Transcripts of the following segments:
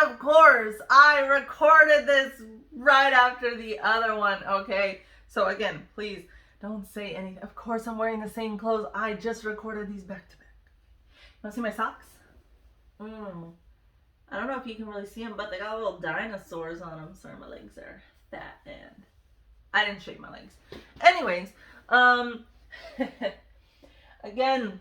of course, I recorded this right after the other one, okay? So again, please don't say anything. Of course, I'm wearing the same clothes. I just recorded these back to back. You want to see my socks? I don't know if you can really see them, but they got little dinosaurs on them. Sorry, my legs are fat and I didn't shave my legs. Anyways, again,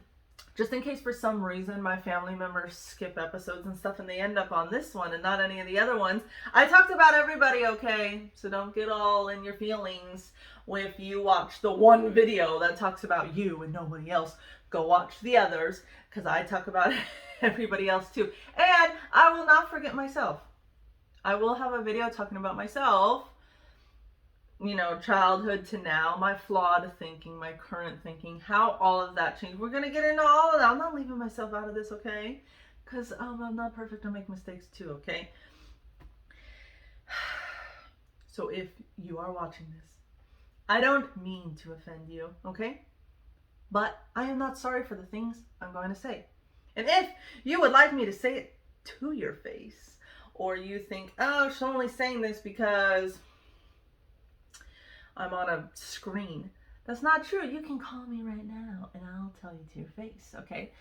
just in case for some reason my family members skip episodes and stuff and they end up on this one and not any of the other ones, I talked about everybody, okay? So don't get all in your feelings if you watch the one video that talks about you and nobody else. Go watch the others, because I talk about everybody else too. And I will not forget myself. I will have a video talking about myself, you know, childhood to now, my flawed thinking, my current thinking, how all of that changed. We're going to get into all of that. I'm not leaving myself out of this, okay? Because I'm not perfect. I make mistakes too, okay? So if you are watching this, I don't mean to offend you, okay? But I am not sorry for the things I'm going to say. And if you would like me to say it to your face, or you think, oh, she's only saying this because I'm on a screen, that's not true. You can call me right now and I'll tell you to your face, okay?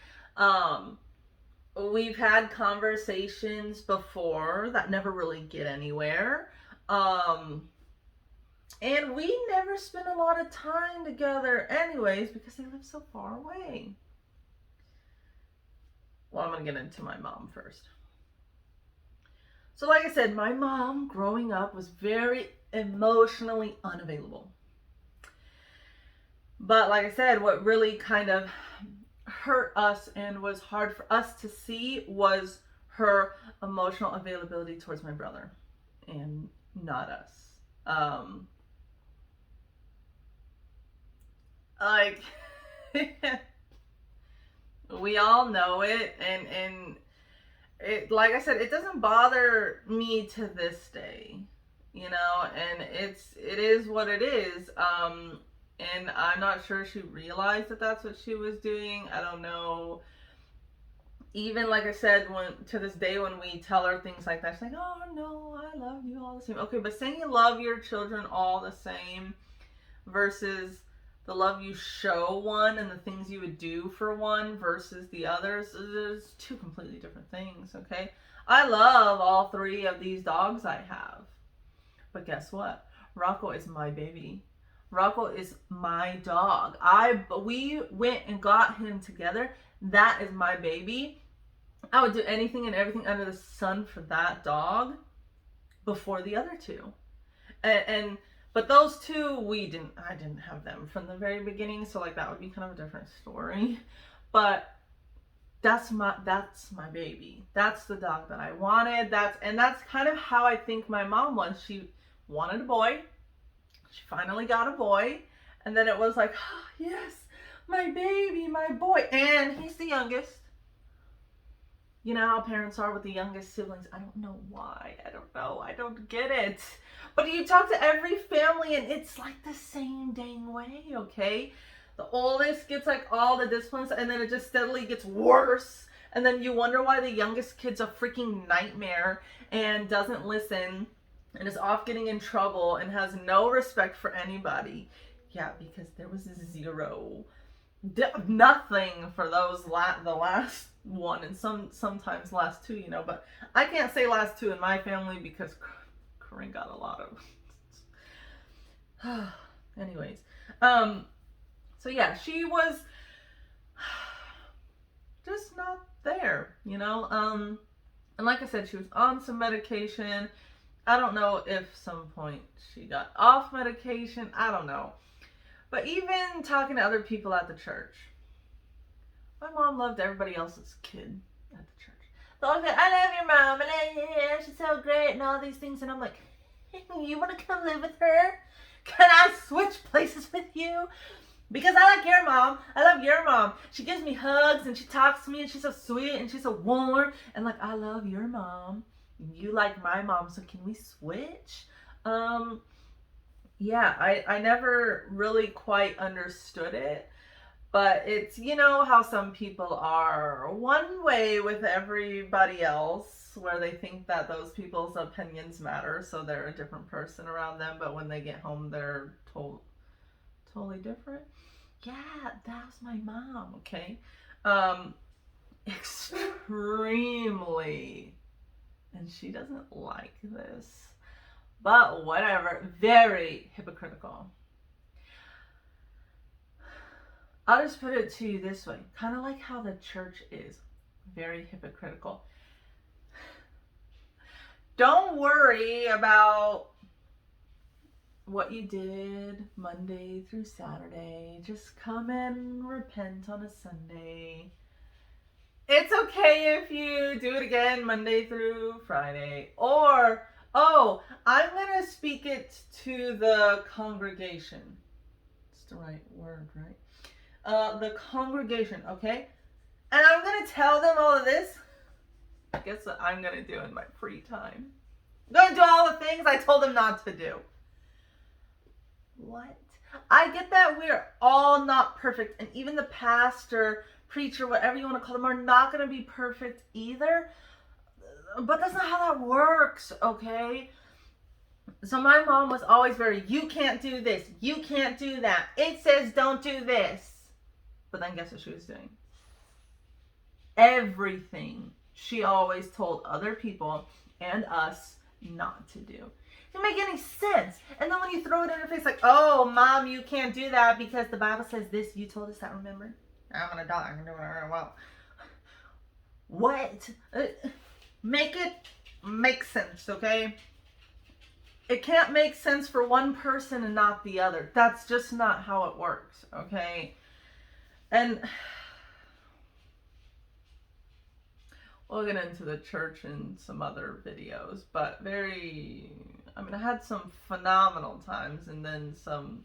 We've had conversations before that never really get anywhere. And we never spend a lot of time together anyways because they live so far away. Well, I'm going to get into my mom first. So like I said, my mom growing up was very emotionally unavailable. But like I said, what really kind of hurt us and was hard for us to see was her emotional availability towards my brother and not us. Like, we all know it, and it, like I said, it doesn't bother me to this day, you know, and it is what it is. And I'm not sure she realized that that's what she was doing. I don't know. Even like I said, to this day when we tell her things like that, she's like, oh no, I love you all the same. Okay, but saying you love your children all the same versus the love you show one and the things you would do for one versus the others, there's two completely different things, okay? I love all three of these dogs I have. But guess what? Rocco is my baby. Rocco is my dog. We went and got him together. That is my baby. I would do anything and everything under the sun for that dog before the other two. But those two, I didn't have them from the very beginning, so like that would be kind of a different story. But that's my baby. That's the dog that I wanted. That's kind of how I think my mom was. She wanted a boy. She finally got a boy, and then it was like, oh, yes, my baby, my boy, and he's the youngest. You know how parents are with the youngest siblings. I don't know why. I don't know. I don't get it. But you talk to every family and it's like the same dang way, okay? The oldest gets like all the disciplines and then it just steadily gets worse. And then you wonder why the youngest kid's a freaking nightmare and doesn't listen and is off getting in trouble and has no respect for anybody. Yeah, because there was nothing for those the last one and sometimes last two, you know, but I can't say last two in my family because Corinne got a lot of anyways. So yeah, she was just not there, you know. And like I said, she was on some medication. I don't know if some point she got off medication. I don't know. But even talking to other people at the church, my mom loved everybody else's kid at the church. They all said, I love your mom, and she's so great, and all these things. And I'm like, hey, you want to come live with her? Can I switch places with you? Because I like your mom. I love your mom. She gives me hugs, and she talks to me, and she's so sweet, and she's so warm. And like, I love your mom. You like my mom, so can we switch? Yeah, I never really quite understood it. But it's, you know, how some people are one way with everybody else where they think that those people's opinions matter, so they're a different person around them, but when they get home, they're totally different. Yeah, that was my mom, okay? Extremely, and she doesn't like this, but whatever, very hypocritical. I'll just put it to you this way, kind of like how the church is very hypocritical. Don't worry about what you did Monday through Saturday. Just come and repent on a Sunday. It's okay if you do it again Monday through Friday. Or, oh, I'm going to speak it to the congregation. It's the right word, right? The congregation, okay? And I'm going to tell them all of this. Guess what I'm going to do in my free time? I'm going to do all the things I told them not to do. What? I get that we're all not perfect, and even the pastor, preacher, whatever you want to call them, are not going to be perfect either. But that's not how that works, okay? So my mom was always very, you can't do this, you can't do that. It says don't do this. But then guess what she was doing? Everything she always told other people and us not to do. It didn't make any sense. And then when you throw it in her face like, oh, Mom, you can't do that because the Bible says this. You told us that, remember? I'm an adult. I can do whatever I want. What? Make it make sense, okay? It can't make sense for one person and not the other. That's just not how it works, okay? And we'll get into the church in some other videos, but I had some phenomenal times and then some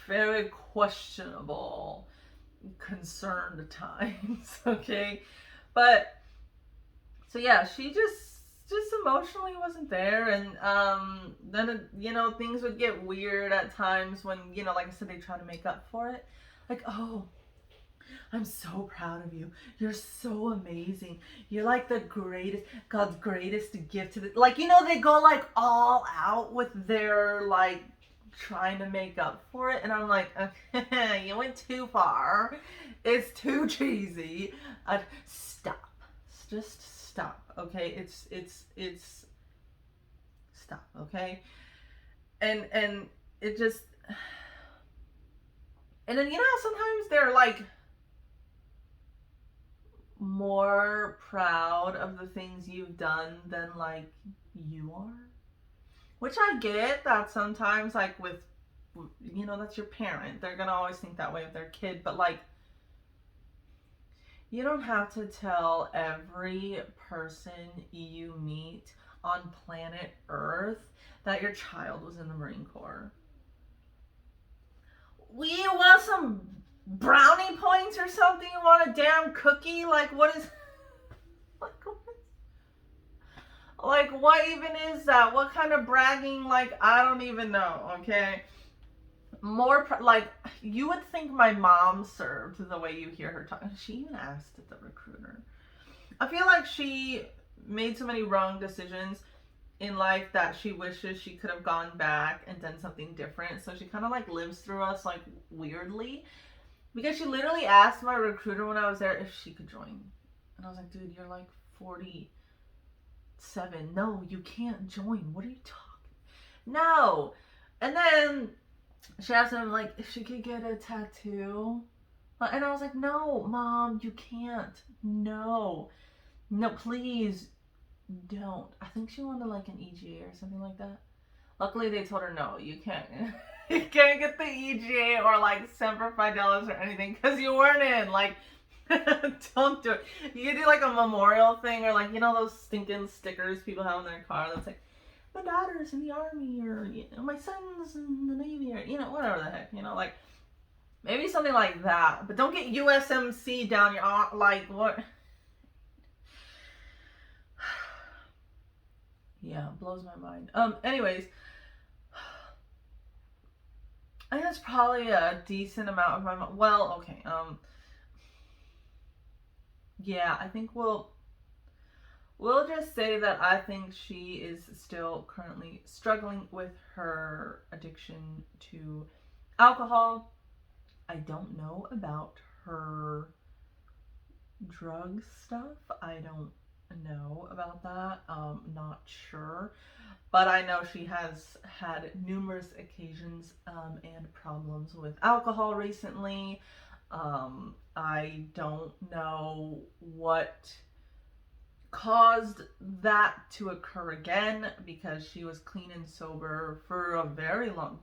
very questionable, concerned times, okay? But, so yeah, she just emotionally wasn't there, and then, things would get weird at times when, like I said, they try to make up for it. Like, oh, I'm so proud of you. You're so amazing. You're like the greatest, God's greatest gift to the, they go like all out with their like trying to make up for it. And I'm like, okay, you went too far. It's too cheesy. Stop. Just stop. Okay. It's stop. Okay. And it just, and then, sometimes they're like, more proud of the things you've done than like you are, which I get that sometimes, like with, that's your parent, they're gonna always think that way of their kid, but like, you don't have to tell every person you meet on planet Earth that your child was in the Marine Corps. We want some brownie points or something? You want a damn cookie? Like, what is what even is that? What kind of bragging? Like, I don't even know, okay? You would think my mom served the way you hear her talk. She even asked the recruiter. I feel like she made so many wrong decisions in life that she wishes she could have gone back and done something different. So she kind of like lives through us like weirdly. Because she literally asked my recruiter when I was there if she could join. And I was like, dude, you're like 47. No, you can't join. What are you talking? No. And then she asked him, like, if she could get a tattoo. And I was like, no, Mom, you can't. No, please don't. I think she wanted like an EGA or something like that. Luckily, they told her, no, you can't. You can't get the EGA or like Semper Fidelis or anything because you weren't in. Like, don't do it. You can do like a memorial thing or like, those stinking stickers people have in their car that's like, my daughter's in the army or, my son's in the Navy or, whatever the heck, like maybe something like that. But don't get USMC down your arm. Like, what? Yeah, it blows my mind. Anyways, I think that's probably a decent amount of my well, okay. Yeah, I think we'll We'll just say that I think she is still currently struggling with her addiction to alcohol. I don't know about her drug stuff. I don't know about that. Not sure. But I know she has had numerous occasions and problems with alcohol recently. I don't know what caused that to occur again, because she was clean and sober for a very long,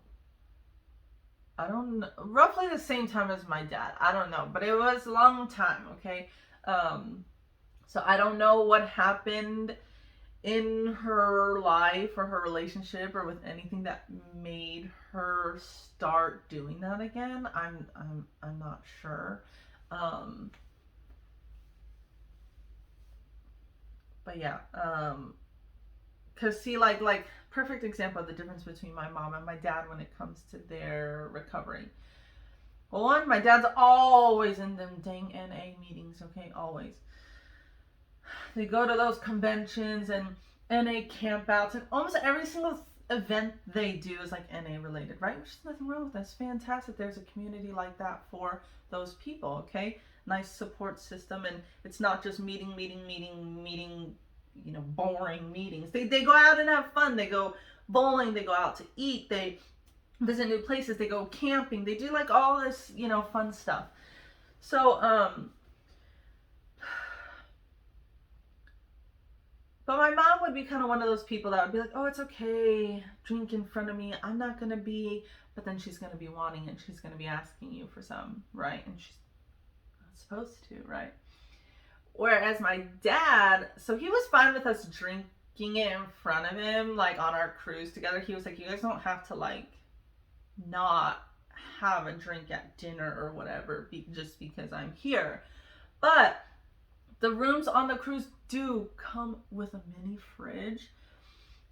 I don't know, roughly the same time as my dad. I don't know, but it was a long time, okay? So I don't know what happened in her life or her relationship or with anything that made her start doing that again. I'm not sure. But yeah, cause see, like perfect example of the difference between my mom and my dad when it comes to their recovery. Well, one, my dad's always in them dang NA meetings. Okay, always. They go to those conventions and NA campouts, and almost every single event they do is like NA related, right? Which is nothing wrong with that. It's fantastic. There's a community like that for those people. Okay, nice support system, and it's not just meeting, boring meetings. They go out and have fun. They go bowling, they go out to eat, they visit new places, they go camping, they do like all this, fun stuff. So but my mom would be kind of one of those people that would be like, oh, it's okay, drink in front of me, I'm not gonna be, but then she's gonna be wanting and she's gonna be asking you for some, right? And she's not supposed to, right? Whereas my dad, so he was fine with us drinking it in front of him, like on our cruise together. He was like, you guys don't have to like not have a drink at dinner or whatever just because I'm here. But the rooms on the cruise do come with a mini fridge.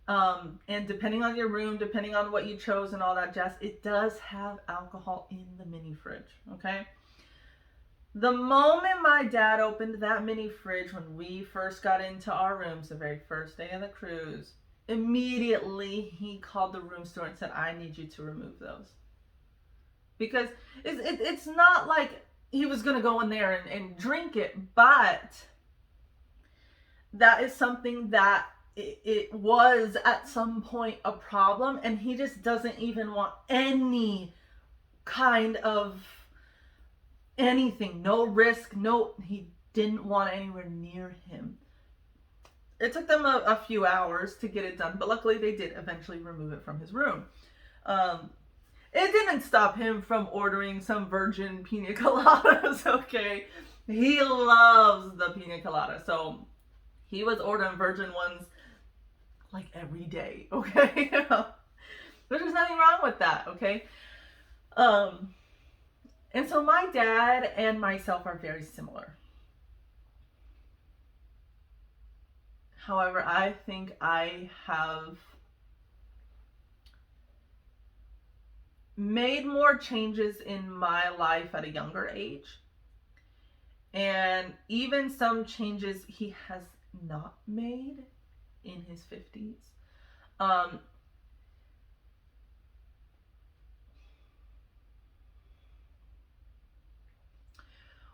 And depending on your room, depending on what you chose and all that jazz, it does have alcohol in the mini fridge, okay? The moment my dad opened that mini fridge when we first got into our rooms, the very first day of the cruise, immediately he called the room store and said, I need you to remove those. Because it's not like he was going to go in there and drink it, but that is something that it was at some point a problem, and he just doesn't even want any kind of anything, no risk, he didn't want anywhere near him. It took them a few hours to get it done, but luckily they did eventually remove it from his room. It didn't stop him from ordering some virgin pina coladas, okay? He loves the pina colada, so he was ordering virgin ones like every day, okay? There's nothing wrong with that, okay? And so my dad and myself are very similar. However, I think I have made more changes in my life at a younger age. And even some changes he has not made in his 50s.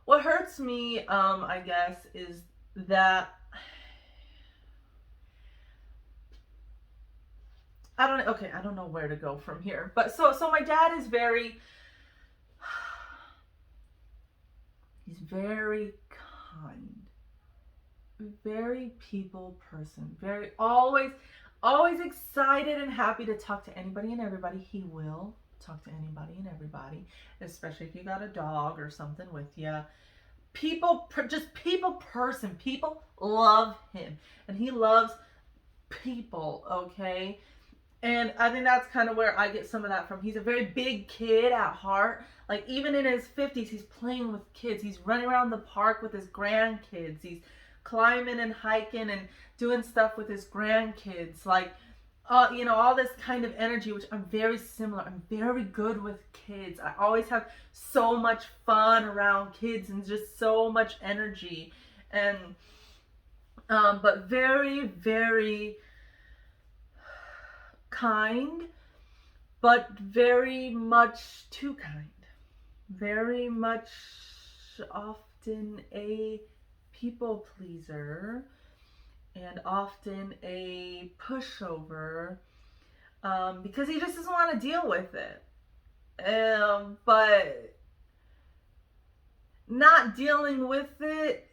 What hurts me, I guess, is that I don't know where to go from here. But so my dad is he's very kind, very people person, very always excited and happy to talk to anybody and everybody. He will talk to anybody and everybody, especially if you got a dog or something with you. Just people person. People love him, and he loves people, okay? And I think that's kind of where I get some of that from. He's a very big kid at heart. Like, even in his 50s, he's playing with kids. He's running around the park with his grandkids. He's climbing and hiking and doing stuff with his grandkids. Like, all this kind of energy, which I'm very similar. I'm very good with kids. I always have so much fun around kids and just so much energy. And But very, very kind, but very much too kind. Very much often a people pleaser and often a pushover, because he just doesn't want to deal with it. But not dealing with it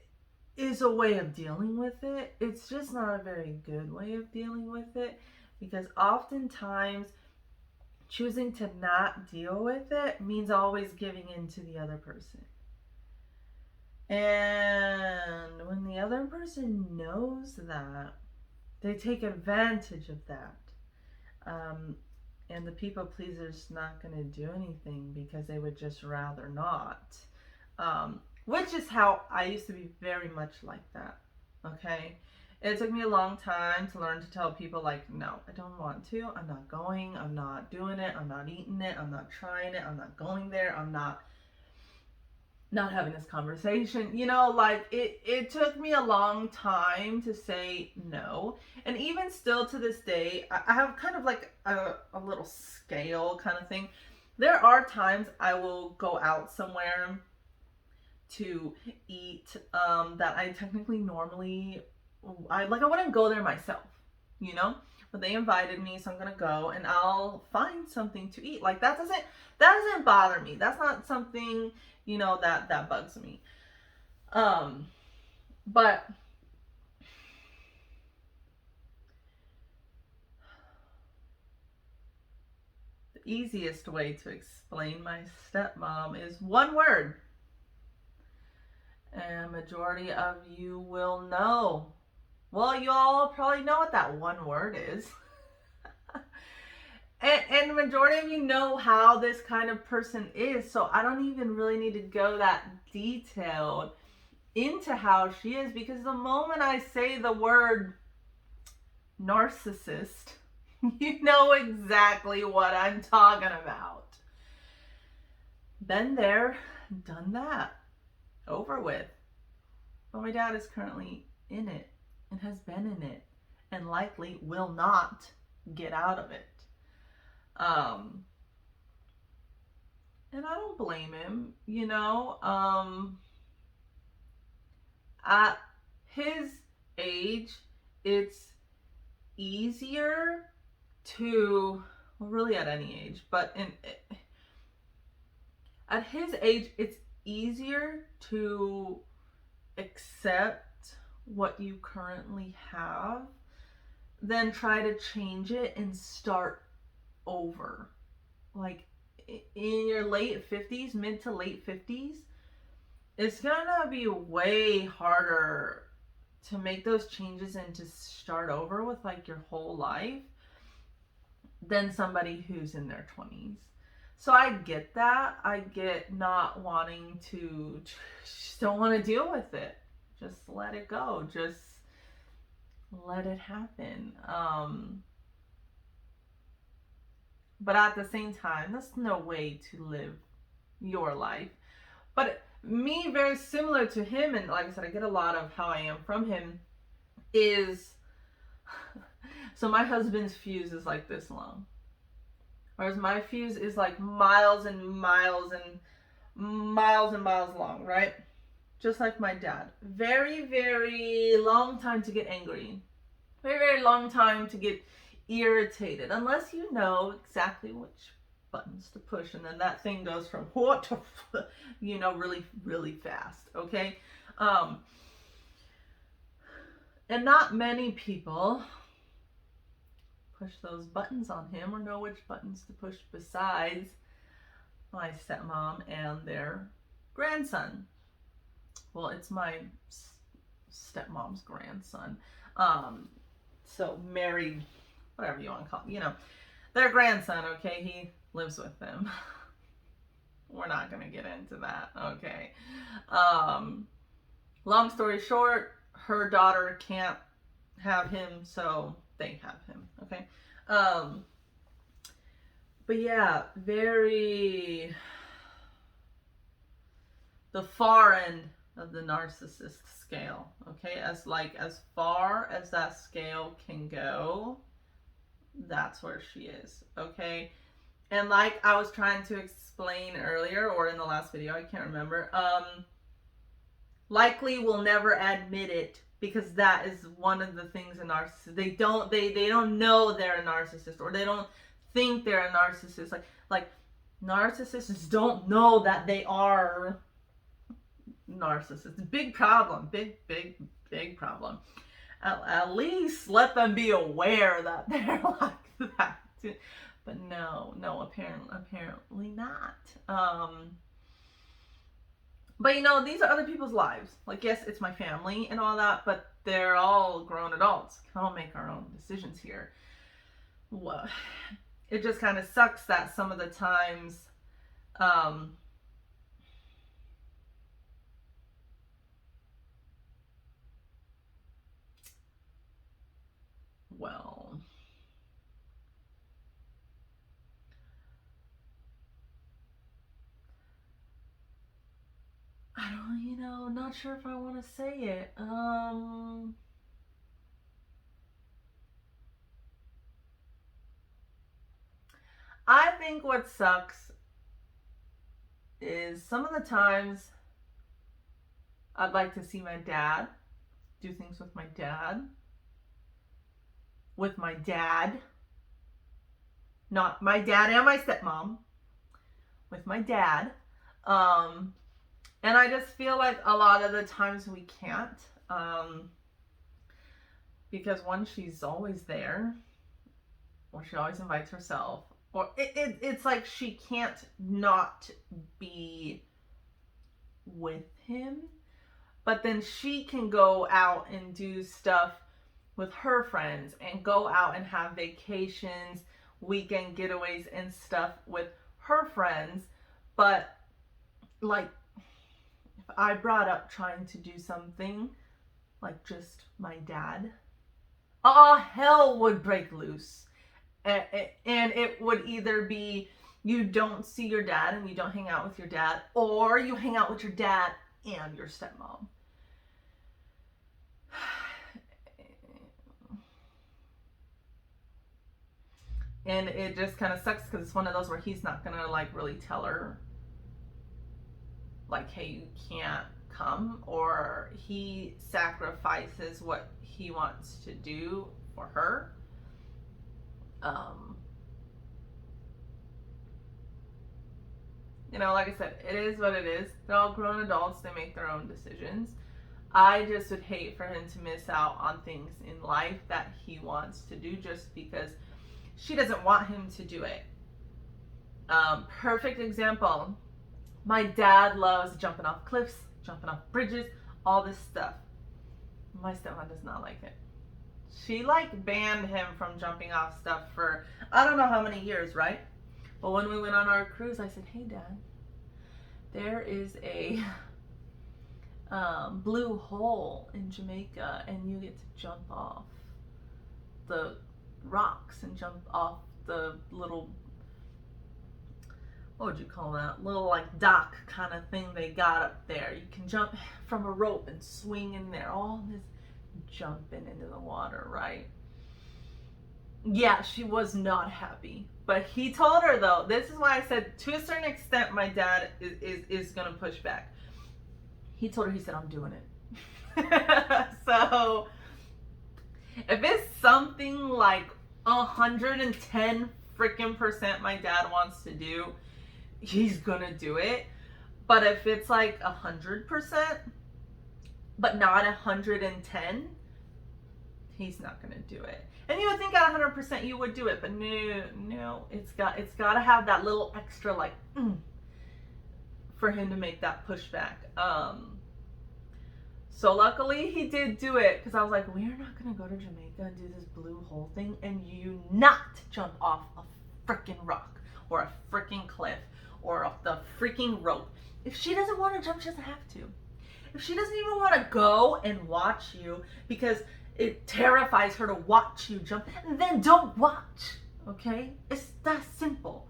is a way of dealing with it. It's just not a very good way of dealing with it, because oftentimes choosing to not deal with it means always giving in to the other person. And when the other person knows that, they take advantage of that. Um, and the people pleaser's not going to do anything because they would just rather not. Which is how I used to be very much like that. Okay? It took me a long time to learn to tell people, like, no, I don't want to. I'm not going. I'm not doing it. I'm not eating it. I'm not trying it. I'm not going there. I'm not having this conversation. Like, it took me a long time to say no. And even still to this day, I have kind of like a little scale kind of thing. There are times I will go out somewhere to eat, that I technically normally, I wouldn't go there myself, but they invited me, so I'm gonna go and I'll find something to eat. Like, that doesn't bother me. That's not something, that bugs me. But the easiest way to explain my stepmom is one word. And majority of you will know. Well, you all probably know what that one word is. And the majority of you know how this kind of person is, so I don't even really need to go that detailed into how she is, because the moment I say the word narcissist, you know exactly what I'm talking about. Been there, done that, over with. But my dad is currently in it and has been in it and likely will not get out of it. And I don't blame him, at his age, it's easier to, well, really at any age, but at his age, it's easier to accept what you currently have than try to change it and start over. Like, in your late 50s, mid to late 50s, it's gonna be way harder to make those changes and to start over with, like, your whole life than somebody who's in their 20s. So I get that. I get not wanting to, just don't want to deal with it. Just let it go. Just let it happen. But at the same time, that's no way to live your life. But me, very similar to him, and like I said, I get a lot of how I am from him, is so my husband's fuse is like this long, whereas my fuse is like miles and miles and miles and miles long, right? Just like my dad. Very, very long time to get angry. Very, very long time to get irritated, unless you know exactly which buttons to push, and then that thing goes from what to, really, really fast. Okay. And not many people push those buttons on him or know which buttons to push besides my stepmom and their grandson. Well, it's my stepmom's grandson. So married, whatever you want to call it, their grandson, okay? He lives with them. We're not going to get into that, okay? Long story short, her daughter can't have him, so they have him, okay? But yeah, very, the far end of the narcissist scale. Okay, as far as that scale can go, that's where she is. Okay, and like I was trying to explain earlier, or in the last video, I can't remember, likely will never admit it, because that is one of the things in narcissists. They don't know they're a narcissist, or they don't think they're a narcissist. Like narcissists don't know that they are narcissists. Big problem. Big problem. At least let them be aware that they're like that. But no, apparently not. But you know, these are other people's lives. Like, yes, it's my family and all that, but they're all grown adults. We can all make our own decisions here. Well, it just kind of sucks that some of the times, well, I don't, not sure if I want to say it. I think what sucks is some of the times I'd like to see my dad, do things with my dad. Not my dad and my stepmom, with my dad. And I just feel like a lot of the times we can't, because one, she's always there, or she always invites herself, or it's like she can't not be with him. But then she can go out and do stuff with her friends, and go out and have vacations, weekend getaways and stuff with her friends. But like, if I brought up trying to do something like just my dad, hell would break loose. And it would either be you don't see your dad and you don't hang out with your dad, or you hang out with your dad and your stepmom. And it just kind of sucks, because it's one of those where he's not gonna like really tell her, like, hey, you can't come, or he sacrifices what he wants to do for her. Like I said, it is what it is. They're all grown adults. They make their own decisions. I just would hate for him to miss out on things in life that he wants to do just because she doesn't want him to do it. Perfect example. My dad loves jumping off cliffs, jumping off bridges, all this stuff. My stepmom does not like it. She banned him from jumping off stuff for I don't know how many years, right? But when we went on our cruise, I said, hey Dad, there is a blue hole in Jamaica, and you get to jump off the rocks and jump off the little, what would you call that, little dock kind of thing they got up there. You can jump from a rope and swing in there. All this jumping into the water, right? Yeah, she was not happy. But he told her, though, this is why I said to a certain extent my dad is gonna push back. He told her, he said, I'm doing it. So if it's something like 110 freaking% my dad wants to do, he's gonna do it. But if it's 100%, but not 110, he's not gonna do it. And you would think at 100% you would do it, but no, it's got to have that little extra for him to make that pushback. So luckily he did do it, because I was like, we're not gonna go to Jamaica and do this blue hole thing and you not jump off a freaking rock or a freaking cliff or off the freaking rope. If she doesn't want to jump, she doesn't have to. If she doesn't even want to go and watch you because it terrifies her to watch you jump, then don't watch, okay? It's that simple.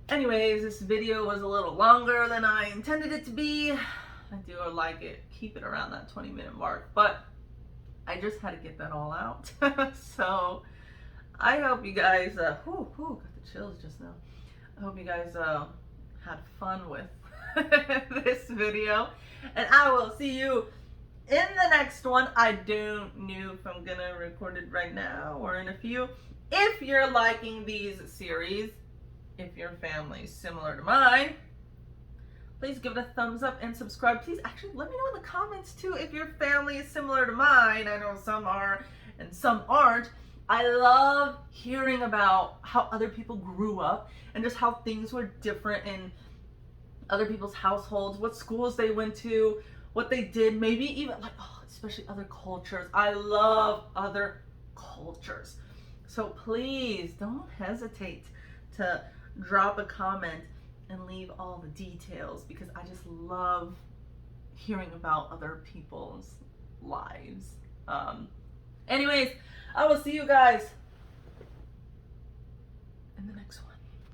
Anyways, this video was a little longer than I intended it to be. I do like it, keep it around that 20-minute mark, but I just had to get that all out. So I hope you guys, got the chills just now. I hope you guys had fun with this video, and I will see you in the next one. I don't know if I'm gonna record it right now or in a few. If you're liking these series, if your family is similar to mine, please give it a thumbs up and subscribe. Please actually let me know in the comments too if your family is similar to mine. I know some are and some aren't. I love hearing about how other people grew up and just how things were different in other people's households, what schools they went to, what they did, maybe even like, especially other cultures. I love other cultures. So please don't hesitate to drop a comment and leave all the details, because I just love hearing about other people's lives. Anyways, I will see you guys in the next one.